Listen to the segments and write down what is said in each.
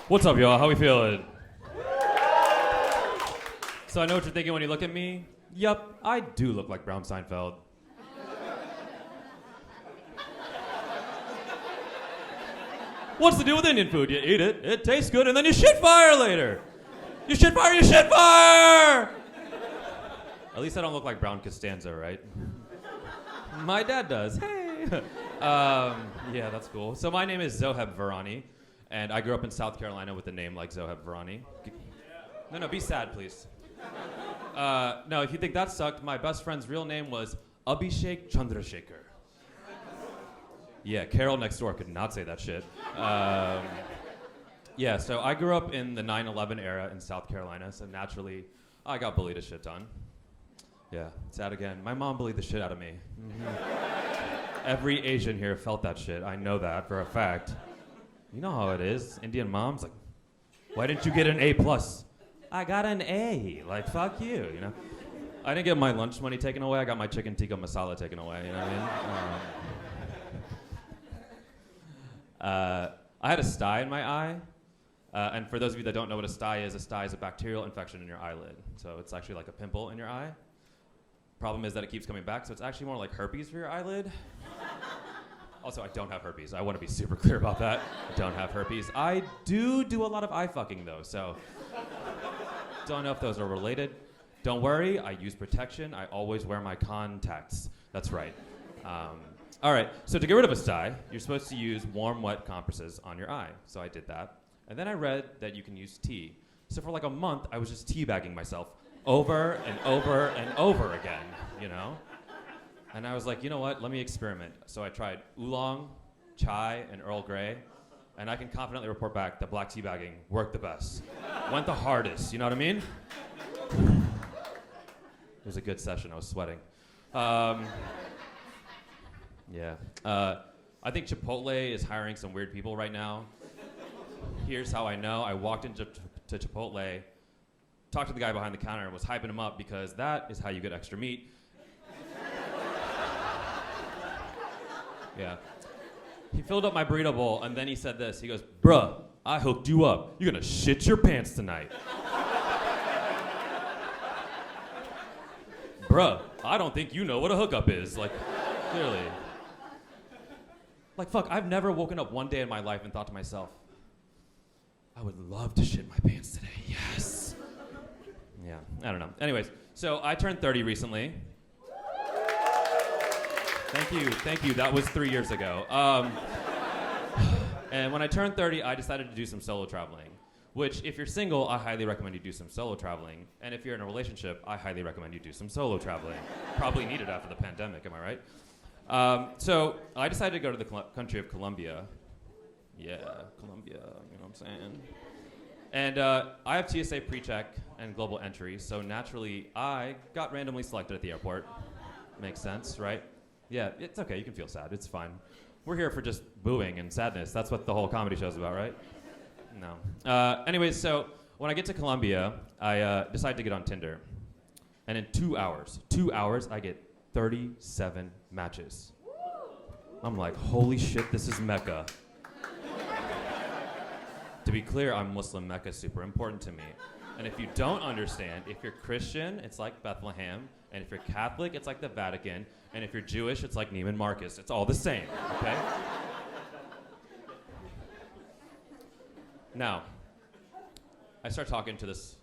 What's up, y'all? How we feeling? So I know what you're thinking when you look at me. Yup, I do look like Brown Seinfeld. What's the deal with Indian food? You eat it, it tastes good, and then you shit fire later. You shit fire, you shit fire! At least I don't look like Brown Costanza, right? My dad does. Hey! Yeah, that's cool. So my name is Zoheb Varani, and I grew up in South Carolina with a name like Zoheb Varani. No, be sad, please. No, if you think that sucked, my best friend's real name was Abhishek Chandrasekhar. Yeah, Carol next door could not say that shit. Yeah, so I grew up in the 9/11 era in South Carolina, so naturally, I got bullied a shit ton. Yeah, sad again. My mom bullied the shit out of me. Mm-hmm. Every Asian here felt that shit. I know that for a fact. You know how it is. Indian moms, like, why didn't you get an A+? I got an A. Like, fuck you, you know? I didn't get my lunch money taken away. I got my chicken tikka masala taken away, you know what I mean? I had a sty in my eye. And for those of you that don't know what a sty is a bacterial infection in your eyelid. So it's actually like a pimple in your eye. Problem is that it keeps coming back, so it's actually more like herpes for your eyelid. Also, I don't have herpes. I want to be super clear about that. I don't have herpes. I do a lot of eye fucking, though, so don't know if those are related. Don't worry, I use protection. I always wear my contacts. That's right. All right, so to get rid of a sty, you're supposed to use warm, wet compresses on your eye. So I did that. And then I read that you can use tea. So for like a month, I was just teabagging myself over and over and over again, you know? And I was like, you know what, let me experiment. So I tried oolong, chai, and Earl Grey, and I can confidently report back that black teabagging worked the best. Went the hardest, you know what I mean? It was a good session, I was sweating. Yeah. I think Chipotle is hiring some weird people right now. Here's how I know. I walked into Chipotle, talked to the guy behind the counter, and was hyping him up because that is how you get extra meat. Yeah. He filled up my burrito bowl, and then he said this. He goes, bruh, I hooked you up. You're gonna shit your pants tonight. Bruh, I don't think you know what a hookup is. Like, clearly. Like, fuck, I've never woken up one day in my life and thought to myself, I would love to shit my pants today, yes. Yeah, I don't know. Anyways, so I turned 30 recently. Thank you, that was 3 years ago. And when I turned 30, I decided to do some solo traveling, which if you're single, I highly recommend you do some solo traveling. And if you're in a relationship, I highly recommend you do some solo traveling. Probably needed after the pandemic, am I right? So I decided to go to the country of Colombia. Yeah, Colombia, you know what I'm saying? And I have TSA pre-check and global entry, so naturally I got randomly selected at the airport. Makes sense, right? Yeah, it's okay, you can feel sad, it's fine. We're here for just booing and sadness. That's what the whole comedy show's about, right? No. Anyways, so when I get to Colombia, I decide to get on Tinder. And in 2 hours, I get 37 matches. I'm like, holy shit, this is Mecca. To be clear, I'm Muslim. Mecca is super important to me. And if you don't understand, if you're Christian, it's like Bethlehem. And if you're Catholic, it's like the Vatican. And if you're Jewish, it's like Neiman Marcus. It's all the same, okay? Now, I start talking to this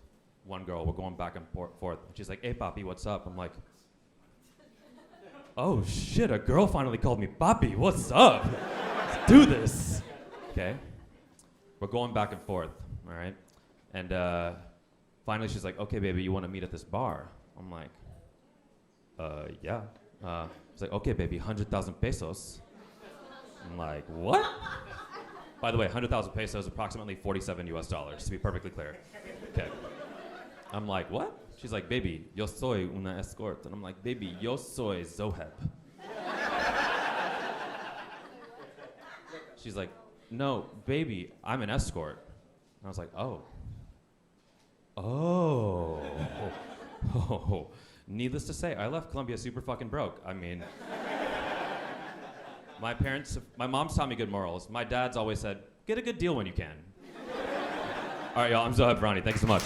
one girl. We're going back and forth. She's like, hey, papi, what's up? I'm like, oh, shit, a girl finally called me papi. What's up? Let's do this. Okay. We're going back and forth, all right? And finally she's like, okay, baby, you want to meet at this bar? I'm like, yeah. She's like, okay, baby, 100,000 pesos. I'm like, what? By the way, 100,000 pesos, approximately 47 US dollars, to be perfectly clear. Okay. I'm like, what? She's like, baby, yo soy una escort. And I'm like, baby, yo soy Zoheb. She's like, no, baby, I'm an escort. And I was like, oh. Needless to say, I left Colombia super fucking broke. I mean, my mom's taught me good morals. My dad's always said, get a good deal when you can. All right, y'all. I'm Zoheb. Thanks so much.